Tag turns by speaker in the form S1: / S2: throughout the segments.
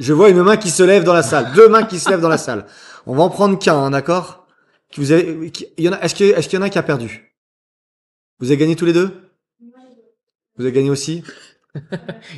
S1: Je vois une main qui se lève dans la salle. Deux mains qui se lèvent dans la salle. On va en prendre qu'un, hein, d'accord? Est-ce qu'il y en a qui a perdu? Vous avez gagné tous les deux? Vous avez gagné aussi?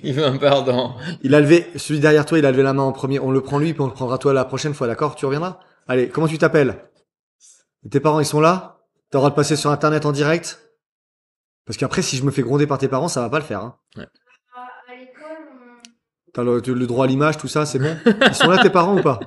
S2: Il veut un pardon.
S1: Il a levé, celui derrière toi, il a levé la main en premier. On le prend lui, puis on le prendra toi la prochaine fois, d'accord? Tu reviendras? Allez, comment tu t'appelles? Tes parents, ils sont là? T'as le droit de passer sur Internet en direct? Parce qu'après, si je me fais gronder par tes parents, ça va pas le faire, hein.
S2: Ouais.
S3: À l'école,
S1: T'as le droit à l'image, tout ça, c'est bon? Ils sont là, tes parents, ou pas?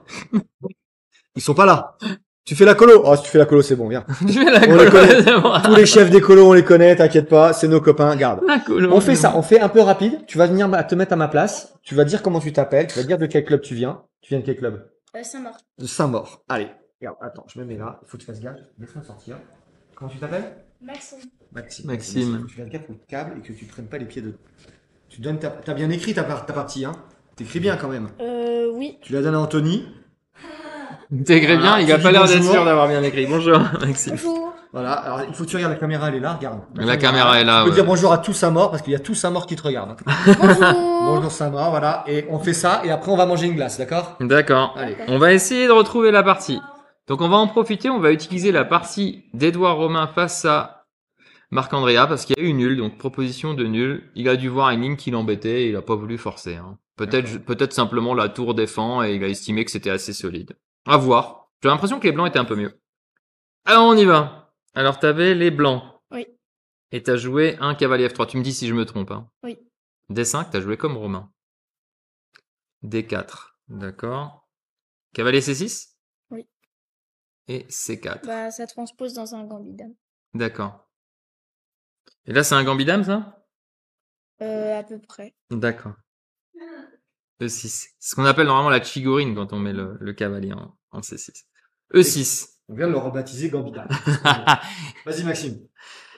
S1: Ils sont pas là. Tu fais la colo? Oh, si tu fais la colo, c'est bon, viens.
S2: Je fais la
S1: On les
S2: colo,
S1: connaît.
S2: c'est bon.
S1: Tous les chefs des colos, on les connaît, t'inquiète pas, c'est nos copains, garde.
S2: La colo,
S1: On fait
S2: c'est
S1: ça,
S2: bon.
S1: on fait un peu rapide. Tu vas venir te mettre à ma place. Tu vas dire comment tu t'appelles. Tu vas dire de quel club tu viens. Tu viens de quel club?
S3: Saint-Maur.
S1: De Saint-Maur. Allez, regarde, attends, je me mets là. Il faut que tu fasses gaffe. Laisse-moi sortir. Comment tu t'appelles?
S3: Maxime.
S1: Maxime.
S2: Maxime.
S1: Il faut que tu fasses gaffe au câble et que tu prennes pas les pieds dedans. Tu donnes t'as bien écrit ta partie, hein? T'écris bien quand même.
S3: Oui.
S1: Tu la donnes à Anthony.
S2: T'écris bien, il a
S1: tu
S2: pas
S1: dis
S2: l'air d'être
S1: bonjour.
S2: sûr d'avoir bien écrit. Bonjour, Maxime.
S3: Bonjour.
S1: Voilà, alors il faut que tu regardes la caméra, elle est là, regarde.
S2: La caméra est là,
S1: Tu peux
S2: ouais.
S1: dire bonjour à tous Saint-Maur parce qu'il y a tous Saint-Maur qui te regardent.
S3: Bonjour.
S1: Bonjour Saint-Maur, voilà. Et on fait ça et après on va manger une glace, d'accord?
S2: D'accord.
S1: Allez.
S2: On va essayer de retrouver la partie. Donc on va en profiter, on va utiliser la partie d'Edouard Romain face à Marc-Andrea parce qu'il y a eu nul, donc proposition de nul. Il a dû voir une ligne qui l'embêtait et il a pas voulu forcer. Hein. Peut-être simplement la tour défend et il a estimé que c'était assez solide. À voir. J'ai l'impression que les blancs étaient un peu mieux. Alors on y va. Alors t'avais les blancs.
S3: Oui.
S2: Et t'as joué un cavalier F3. Tu me dis si je me trompe. Hein.
S3: Oui.
S2: D5, t'as joué comme Romain. D4, d'accord. Cavalier C6?
S3: Oui.
S2: Et C4.
S3: Bah, ça transpose dans un gambit dame.
S2: D'accord. Et là, c'est un gambit-dame, ça?
S3: À peu près.
S2: D'accord. E6. C'est ce qu'on appelle normalement la chigorine quand on met le cavalier en C6. E6.
S1: On vient de le rebaptiser Gambida. Vas-y Maxime.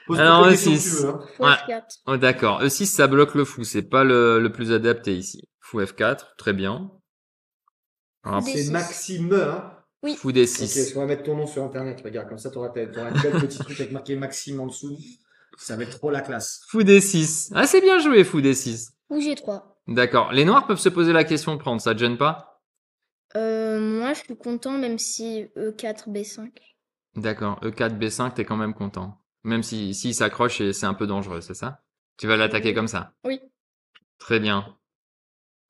S1: Pose
S2: Alors,
S1: toutes les questions que
S2: E6.
S1: tu veux. Hein.
S3: Fou
S2: Ouais.
S3: F4.
S2: Oh, d'accord. E6, ça bloque le fou. C'est pas le plus adapté ici. Fou F4. Très bien. Alors,
S3: D6.
S1: C'est Maxime, hein?
S3: Oui.
S2: fou
S1: Ok,
S2: D6.
S1: on va mettre ton nom sur internet, regarde, comme ça t'auras un tel petit truc avec marqué Maxime en dessous. Ça va être trop la classe.
S2: Fou D6. Ah, c'est bien joué, fou D6.
S3: Ou G3.
S2: D'accord. Les noirs peuvent se poser la question de prendre. Ça te gêne pas?
S3: Moi, je suis content, même si E4, B5.
S2: D'accord. E4, B5, t'es quand même content. Même s'il s'accroche et c'est un peu dangereux, c'est ça? Tu vas l'attaquer comme ça?
S3: Oui.
S2: Très bien.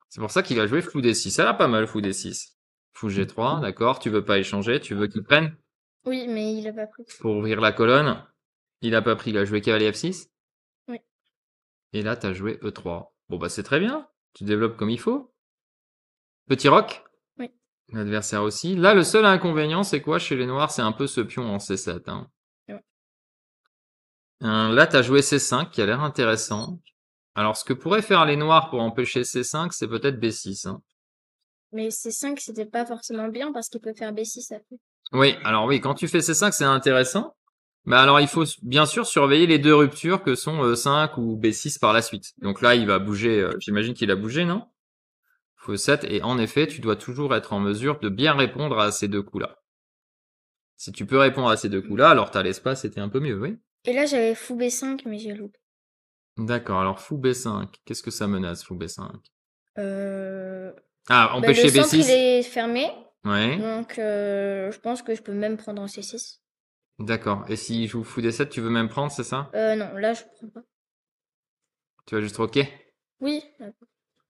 S2: C'est pour ça qu'il a joué fou D6. Ça a l'air pas mal, fou D6. Fou G3, d'accord. Tu veux pas échanger, tu veux qu'il prenne
S3: Oui, mais il a pas pris.
S2: pour ouvrir la colonne. Il a pas pris, il a joué cavalier F6.
S3: Oui.
S2: Et là, t'as joué E3. Bon, bah, c'est très bien. Tu développes comme il faut. Petit roc.
S3: Oui.
S2: L'adversaire aussi. Là, le seul inconvénient, c'est quoi chez les noirs? C'est un peu ce pion en C7, hein.
S3: Ouais.
S2: Là, t'as joué C5, qui a l'air intéressant. Alors, ce que pourraient faire les noirs pour empêcher C5, c'est peut-être B6, hein.
S3: Mais C5, c'était pas forcément bien parce qu'il peut faire B6 après.
S2: Oui, alors oui, quand tu fais C5, c'est intéressant. Mais alors, il faut bien sûr surveiller les deux ruptures que sont E5 ou B6 par la suite. Donc là, il va bouger, j'imagine qu'il a bougé, non? Fou 7, et en effet, tu dois toujours être en mesure de bien répondre à ces deux coups-là. Si tu peux répondre à ces deux coups-là, alors t'as l'espace, c'était un peu mieux, oui?
S3: Et là, j'avais fou B5, mais j'ai loupé.
S2: D'accord, alors fou B5, qu'est-ce que ça menace, fou B5?
S3: Bah,
S2: Empêcher
S3: le centre, il
S2: B6?
S3: est fermé.
S2: Ouais,
S3: Donc, je pense que je peux même prendre en C6.
S2: d'accord. Et s'il joue fou D7, tu veux même prendre, c'est ça?
S3: Non, là, je prends pas.
S2: Tu vas juste roquer?
S3: Oui.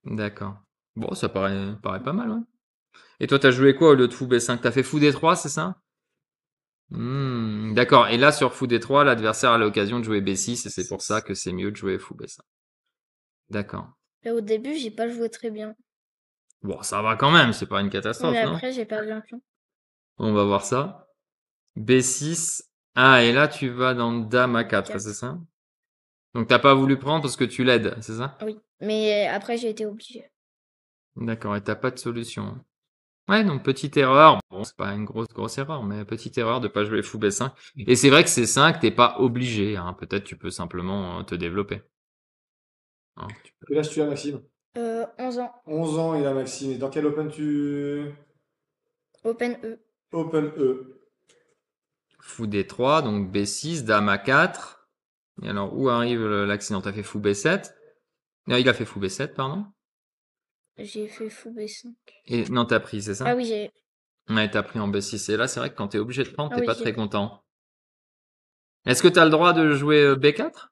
S2: D'accord. Bon, ça paraît pas mal, ouais. Et toi, t'as joué quoi au lieu de fou B5? T'as fait fou D3, c'est ça? D'accord. Et là, sur fou D3, l'adversaire a l'occasion de jouer B6 et c'est pour ça que c'est mieux de jouer fou B5. D'accord.
S3: Là, au début, j'ai pas joué très bien.
S2: Bon, ça va quand même, c'est pas une catastrophe,
S3: Mais
S2: non?
S3: après, j'ai perdu un pion.
S2: On va voir ça. B6. Ah, et là, tu vas dans Dame A4,
S3: 4.
S2: c'est ça? Donc, t'as pas voulu prendre parce que tu l'aides, c'est ça?
S3: Oui. Mais après, j'ai été obligée.
S2: D'accord, et t'as pas de solution. Ouais, donc petite erreur. Bon, c'est pas une grosse erreur, mais petite erreur de pas jouer fou B5. Et c'est vrai que C5, t'es pas obligé, hein. Peut-être tu peux simplement te développer. Hein,
S1: Quel âge tu as, Maxime?
S3: 11 ans.
S1: 11 ans, il a Maxime. Et dans quel open tu...
S3: Open E.
S1: Open E.
S2: Fou D3, donc B6, Dame A4. Et alors, où arrive l'accident? T'as fait fou B7? Non, il a fait fou B7, pardon.
S3: J'ai fait fou B5.
S2: Et non, t'as pris, c'est
S3: Ah
S2: ça?
S3: oui, j'ai.
S2: Ouais, t'as pris en B6. Et là, c'est vrai que quand t'es obligé de prendre,
S3: Ah
S2: t'es
S3: oui,
S2: pas
S3: j'ai
S2: très
S3: pris.
S2: content. Est-ce que t'as le droit de jouer B4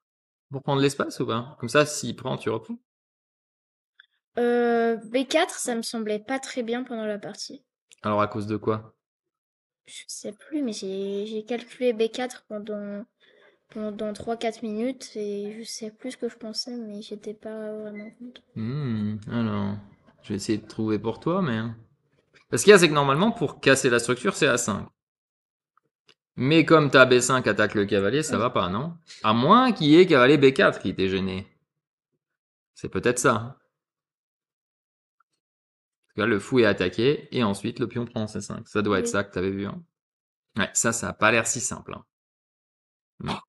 S2: pour prendre l'espace ou pas? Comme ça, s'il prend, tu reprends.
S3: B4, ça me semblait pas très bien pendant la partie.
S2: Alors, à cause de quoi?
S3: Je sais plus, mais j'ai calculé B4 pendant 3-4 minutes et je sais plus ce que je pensais, mais j'étais pas vraiment content.
S2: Alors, je vais essayer de trouver pour toi, mais... Parce qu'il y a, c'est que normalement, pour casser la structure, c'est A5. Mais comme ta B5 attaque le cavalier, ça
S3: Oui,
S2: va pas, non? À moins qu'il y ait cavalier B4 qui t'ait gêné. C'est peut-être ça. Parce que là, le fou est attaqué, et ensuite le pion prend C5. Ça doit être
S3: oui.
S2: ça que t'avais vu, hein. Ouais, ça a pas l'air si simple, hein.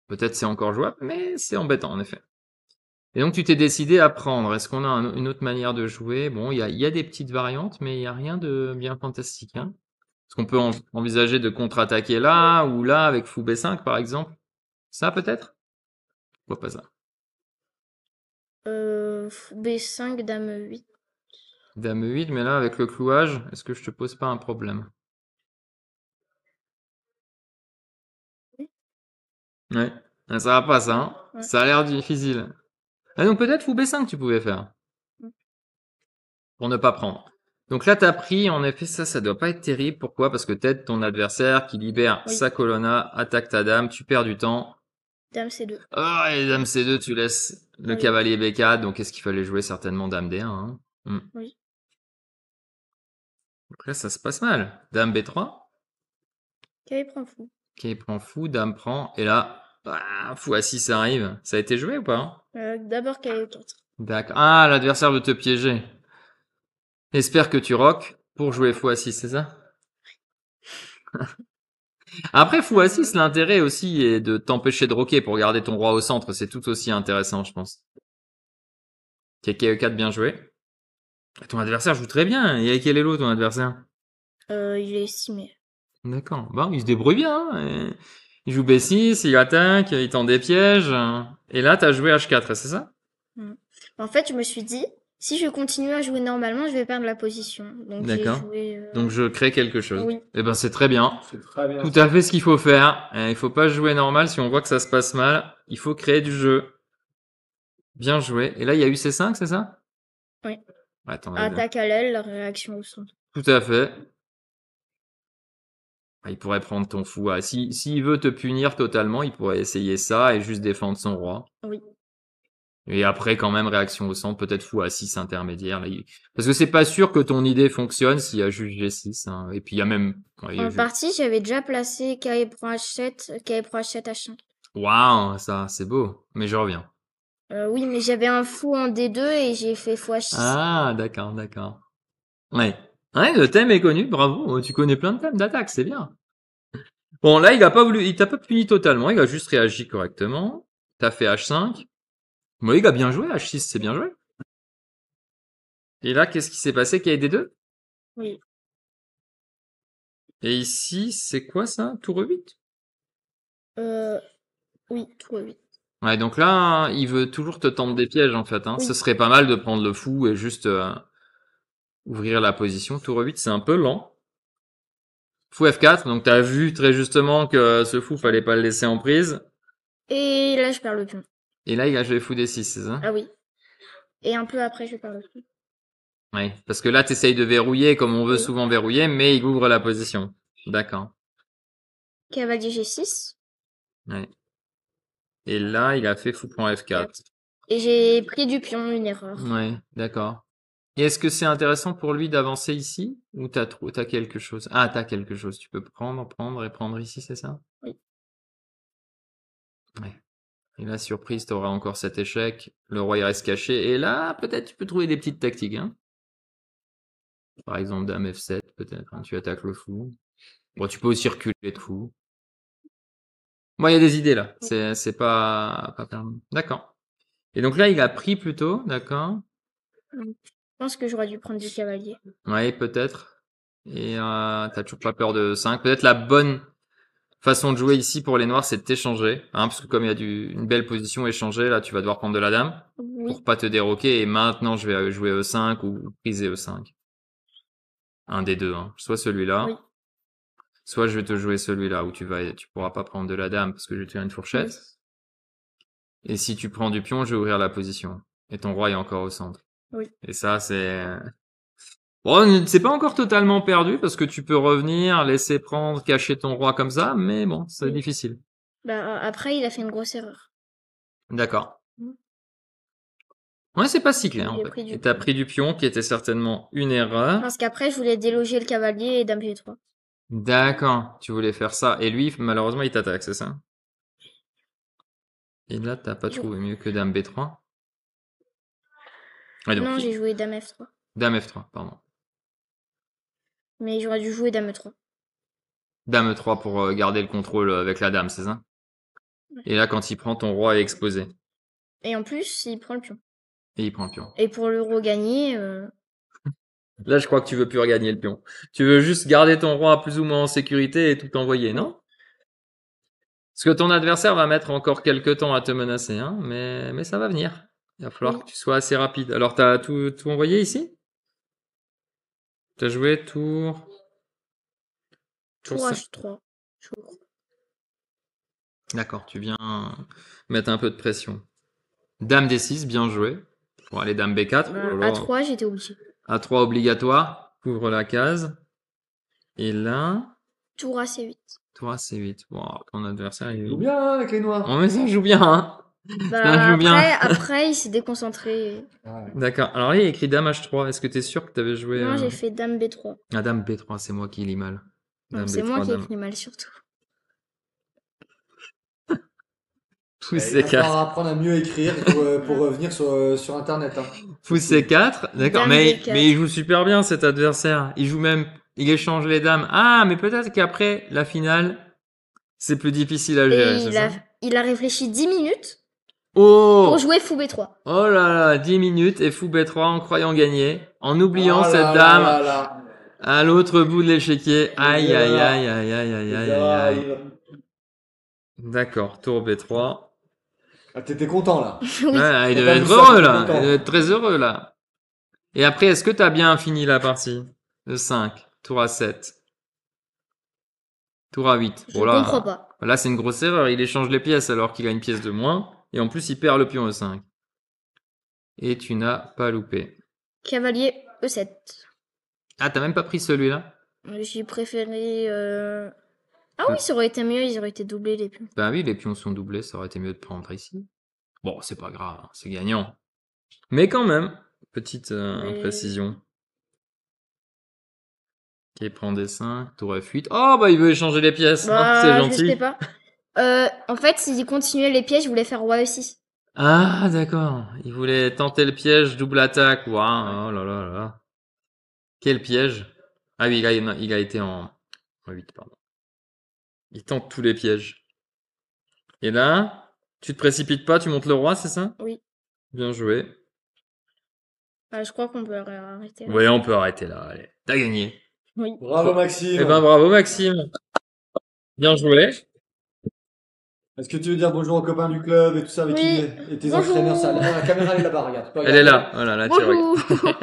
S2: Peut-être c'est encore jouable, mais c'est embêtant, en effet. Et donc, tu t'es décidé à prendre. Est-ce qu'on a une autre manière de jouer? Bon, il y a des petites variantes, mais il y a rien de bien fantastique, hein. Est-ce qu'on peut envisager de contre-attaquer là, ou là, avec fou B5, par exemple? Ça, peut-être? Pourquoi pas ça?
S3: B5, dame 8.
S2: Dame 8, mais là, avec le clouage, est-ce que je te pose pas un problème? Ouais. Ah, ça va pas, ça, hein?
S3: Ouais.
S2: Ça a l'air difficile. Ah, donc peut-être fou B5 tu pouvais faire, pour ne pas prendre. Donc là, t'as pris, en effet, ça doit pas être terrible. Pourquoi? Parce que t'aides ton adversaire qui libère
S3: Oui,
S2: sa colonna, attaque ta dame, tu perds du temps.
S3: dame C2.
S2: Ah, et dame C2, tu laisses le
S3: Oui,
S2: cavalier B4, donc qu'est-ce qu'il fallait jouer? Certainement dame D1, hein.
S3: oui.
S2: Donc là, ça se passe mal. Dame B3,
S3: Cavalier prend fou.
S2: qui prend fou, dame prend, et là, fou A6 arrive. Ça a été joué ou pas, hein?
S3: D'abord cavalier 4.
S2: D'accord. Ah, l'adversaire veut te piéger. Espère que tu roques pour jouer fou A6, c'est ça? Après, fou A6, l'intérêt aussi est de t'empêcher de roquer pour garder ton roi au centre. C'est tout aussi intéressant, je pense. KKE4, bien joué. Ton adversaire joue très bien. Et quel est l'autre, ton adversaire?
S3: Il est estimé.
S2: D'accord. Bon, il se débrouille bien, hein. Il joue B6, il attaque, il tend des pièges. Et là, t'as joué H4, c'est ça?
S3: Mm. En fait, je me suis dit, si je continue à jouer normalement, je vais perdre la position. Donc j'ai
S2: D'accord.
S3: joué.
S2: Donc je crée quelque chose.
S3: Oui.
S2: Eh ben, c'est très bien.
S1: C'est très bien.
S2: Tout à fait ce qu'il faut faire. Il faut pas jouer normal si on voit que ça se passe mal. Il faut créer du jeu. Bien joué. Et là, il y a eu C5, c'est ça?
S3: Oui.
S2: Attends,
S3: Attaque à l'aile, la réaction au centre.
S2: tout à fait. Il pourrait prendre ton fou. S'il veut te punir totalement, il pourrait essayer ça et juste défendre son roi.
S3: Oui.
S2: Et après, quand même, réaction au centre, peut-être fou à 6 intermédiaire. Là, parce que c'est pas sûr que ton idée fonctionne s'il y a juste G6, hein. Et puis il y a même... ouais, il y a
S3: En
S2: juste...
S3: partie, j'avais déjà placé cavalier prend H7, cavalier prend H7, H5.
S2: Waouh, ça, c'est beau. Mais je reviens.
S3: Oui, mais j'avais un fou en D2 et j'ai fait fou H6.
S2: Ah, d'accord, d'accord. Ouais. Ouais, le thème est connu, bravo. Tu connais plein de thèmes d'attaque, c'est bien. Bon, là, il a pas voulu, il t'a pas puni totalement, il a juste réagi correctement. T'as fait H5. Bon, il a bien joué, H6, c'est bien joué. Et là, qu'est-ce qui s'est passé? Qu'il y ait des deux?
S3: Oui.
S2: Et ici, c'est quoi ça? Tour E8?
S3: Oui, tout 8.
S2: Ouais, donc là, il veut toujours te tendre des pièges, en fait, hein. Ce
S3: Oui.
S2: serait pas mal de prendre le fou et juste ouvrir la position. Tour E8, c'est un peu lent. Fou F4, donc t'as vu très justement que ce fou, fallait pas le laisser en prise.
S3: Et là, je perds le pion.
S2: Et là, il a joué fou D6, c'est ça?
S3: Ah oui. Et un peu après, je perds le pion.
S2: Ouais, parce que là, t'essayes de verrouiller comme on veut
S3: Oui.
S2: souvent verrouiller, mais il ouvre la position. D'accord.
S3: Cavalier G6.
S2: Ouais. Et là, il a fait fou prend F4.
S3: Et j'ai pris du pion, une erreur.
S2: Ouais, d'accord. Et est-ce que c'est intéressant pour lui d'avancer ici? Ou t'as quelque chose? Ah, t'as quelque chose. Tu peux prendre et prendre ici, c'est ça?
S3: Oui.
S2: Ouais. Et là, surprise, t'auras encore cet échec. Le roi, il reste caché. Et là, peut-être tu peux trouver des petites tactiques, hein. Par exemple, dame F7, peut-être, hein. Tu attaques le fou. Bon, tu peux aussi reculer le fou. Bon, il y a des idées, là.
S3: Oui.
S2: C'est pas permis. D'accord. Et donc là, il a pris plutôt, d'accord?
S3: Je pense que j'aurais dû prendre du cavalier.
S2: Ouais, peut-être. Et t'as toujours pas peur de 5. Peut-être la bonne Façon de jouer ici pour les noirs, c'est de t'échanger, hein, parce que comme il y a une belle position échangée, là, tu vas devoir prendre de la dame
S3: Oui.
S2: pour pas te déroquer. Et maintenant, je vais jouer E5 ou priser E5. Un des deux, hein. Soit celui-là,
S3: Oui.
S2: soit je vais te jouer celui-là où tu pourras pas prendre de la dame parce que je vais te faire une fourchette.
S3: Oui.
S2: Et si tu prends du pion, je vais ouvrir la position. Et ton roi est encore au centre.
S3: Oui.
S2: Et ça, c'est... Bon, c'est pas encore totalement perdu parce que tu peux revenir, laisser prendre, cacher ton roi comme ça, mais bon, c'est
S3: Oui.
S2: difficile.
S3: Bah, après, il a fait une grosse erreur.
S2: D'accord.
S3: Mm.
S2: Ouais, c'est pas si clair en
S3: J'ai
S2: fait.
S3: pris du
S2: Et t'as
S3: pion.
S2: pris du pion qui était certainement une erreur.
S3: Parce qu'après, je voulais déloger le cavalier et dame G3.
S2: D'accord, tu voulais faire ça. Et lui, malheureusement, il t'attaque, c'est ça? Et là, t'as pas
S3: Je-
S2: trouvé mieux que dame B3? Ouais, donc,
S3: Non, j'ai joué dame F3.
S2: dame F3, pardon.
S3: Mais j'aurais dû jouer dame E3.
S2: Dame E3 pour garder le contrôle avec la dame, c'est ça?
S3: Ouais.
S2: Et là, quand il prend, ton roi est exposé.
S3: Et en plus, il prend le pion.
S2: Et il prend le pion.
S3: Et pour le regagner,
S2: Là, je crois que tu veux plus regagner le pion. Tu veux juste garder ton roi plus ou moins en sécurité et tout envoyer, non? Parce que ton adversaire va mettre encore quelques temps à te menacer, hein, mais ça va venir. Il va falloir
S3: Oui.
S2: que tu sois assez rapide. Alors, t'as tout envoyé ici? T'as joué tour...
S3: tour
S2: ça.
S3: H3. je crois.
S2: D'accord, tu viens mettre un peu de pression. Dame D6, bien joué. Pour aller dame B4.
S3: Bah,
S2: Oh là là.
S3: A3, j'étais obligé.
S2: A3 obligatoire. Couvre la case. Et là,
S3: Tour AC8.
S2: tour A C8. Wow, ton adversaire, il
S1: Joue bien hein, avec les noirs.
S2: Oh, mais ça joue bien, hein. Ça
S3: Bah,
S2: joue bien.
S3: après, il s'est déconcentré.
S1: Ouais.
S2: D'accord. Alors là, il y a écrit dame H3. Est-ce que t'es sûr que t'avais joué
S3: Non, j'ai fait dame B3.
S2: Ah, dame B3, c'est moi qui lis mal.
S3: Non,
S2: Dame
S3: c'est
S2: B3,
S3: moi qui ai
S2: dame.
S3: écrit mal surtout.
S2: Fou
S1: Il va
S2: C4.
S1: falloir apprendre à mieux écrire pour revenir sur Internet. Hein.
S2: Fou C4. D'accord.
S3: Dame
S2: Mais
S3: B4.
S2: il joue super bien, cet adversaire. Il joue même, il échange les dames. Ah, mais peut-être qu'après la finale, c'est plus difficile à gérer,
S3: Et
S2: c'est ça?
S3: il a réfléchi 10 minutes
S2: Oh!
S3: pour jouer fou B3.
S2: Oh là là, 10 minutes et fou B3 en croyant gagner, en oubliant
S1: Ah
S2: cette
S1: là
S2: dame
S1: là là.
S2: à l'autre bout de l'échiquier. Aïe,
S1: Et
S2: aïe,
S1: voilà.
S2: aïe, aïe, aïe, aïe,
S1: Et
S2: aïe,
S1: ça
S2: aïe, aïe.
S1: arrive.
S2: D'accord, tour B3.
S1: Ah, t'étais content là.
S3: Oui.
S2: Ouais, il
S1: T'as
S2: devait
S1: pas
S2: être
S1: vu ça,
S2: heureux
S1: t'es
S2: là.
S1: content.
S2: Il devait être très heureux là. Et après, est-ce que t'as bien fini la partie? E5, tour A7, tour A8.
S3: Je
S2: Bon, là,
S3: comprends pas.
S2: là, c'est une grosse erreur. Il échange les pièces alors qu'il a une pièce de moins. Et en plus, il perd le pion E5. Et tu n'as pas loupé.
S3: Cavalier E7.
S2: Ah, t'as même pas pris celui-là?
S3: J'ai préféré... Ah oui, ça aurait été mieux, ils auraient été doublés les pions.
S2: Bah oui, les pions sont doublés, ça aurait été mieux de prendre ici. Bon, c'est pas grave, hein, c'est gagnant. Mais quand même, petite
S3: Mais-
S2: imprécision. Qui prend des 5, tour F8. Oh, bah il veut échanger les pièces. Ah, c'est
S3: Bah, je
S2: gentil.
S3: sais pas. En fait, s'il continuait les pièges, je voulais faire roi E6.
S2: Ah, d'accord. Il voulait tenter le piège, double attaque. Waouh, oh là là là. Quel piège. Ah oui, il a été en 8, pardon. Il tente tous les pièges. Et là, tu te précipites pas, tu montes le roi, c'est ça?
S3: Oui.
S2: Bien joué.
S3: Je crois qu'on peut arrêter. là.
S2: Ouais, on peut arrêter là, allez. T'as gagné.
S3: Oui.
S1: Bravo Maxime.
S2: Eh ben, bravo Maxime. Bien joué.
S1: Est-ce que tu veux dire bonjour aux copains du club et tout ça avec
S3: Oui.
S1: qui et tes
S3: Bonjour.
S1: entraîneurs ça, la caméra elle est là-bas, regarde. Tu peux
S2: Elle est
S1: regarder.
S2: là. Voilà, là, tu regardes.
S3: Bonjour.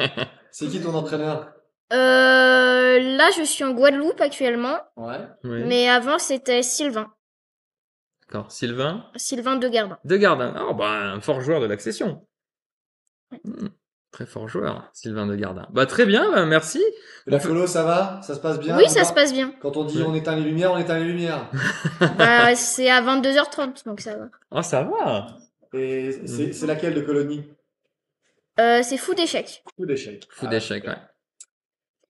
S1: C'est qui ton entraîneur?
S3: Là, je suis en Guadeloupe actuellement.
S1: Ouais.
S2: Oui.
S3: Mais avant, c'était Sylvain.
S2: D'accord. Sylvain
S3: Sylvain de Gardin.
S2: de Gardin. Oh, bah, un fort joueur de l'accession. Très fort joueur, Sylvain de Gardin. Bah, très bien, bah, merci.
S1: Et la colo ça va? Ça se passe bien?
S3: Oui, ça
S1: Encore
S3: se passe bien.
S1: Quand on dit
S2: Ouais.
S1: on éteint les lumières, on éteint les lumières.
S3: Bah, c'est à 22h30, donc ça va.
S2: Oh, ça va.
S1: Et c'est laquelle de colonie?
S3: C'est fou d'échecs.
S1: Coup d'échecs.
S2: Fou d'échec, ouais.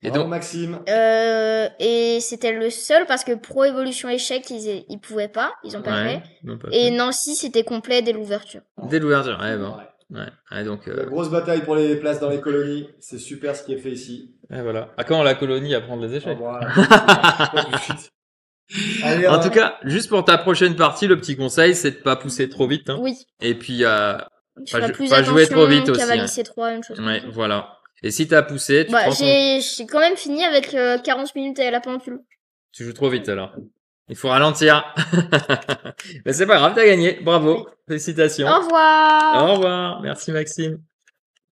S2: Et
S1: Bravo
S2: donc,
S1: Maxime.
S3: Et c'était le seul parce que Pro Evolution Échecs, ils pouvaient pas, ils ont pas
S2: ouais,
S3: fait.
S2: non, pas
S3: Et
S2: fait.
S3: Nancy, c'était complet dès l'ouverture.
S2: Dès l'ouverture, ouais, bon.
S1: Ouais.
S2: Ouais, ouais, donc,
S1: La grosse bataille pour les places dans les colonies. C'est super ce qui est fait ici.
S2: ouais, voilà. À quand la colonie à prendre les
S1: Au
S2: échecs?
S1: revoir. Allez,
S2: En tout cas, juste pour ta prochaine partie, le petit conseil, c'est de pas pousser trop vite, hein.
S3: Oui.
S2: Et puis,
S3: Je
S2: Pas
S3: ferai
S2: jou-
S3: plus
S2: pas jouer
S3: attention,
S2: trop vite aussi,
S3: Cavalier
S2: hein.
S3: C3, une chose comme
S2: ouais,
S3: ça.
S2: voilà. Et si t'as poussé, tu
S3: Bah,
S2: prends ton...
S3: j'ai quand même fini avec 40 minutes à la pendule.
S2: Tu joues trop vite, alors. Il faut ralentir. Mais c'est pas grave, t'as gagné. Bravo.
S3: Oui.
S2: Félicitations.
S3: Au revoir.
S2: Au revoir. Merci Maxime.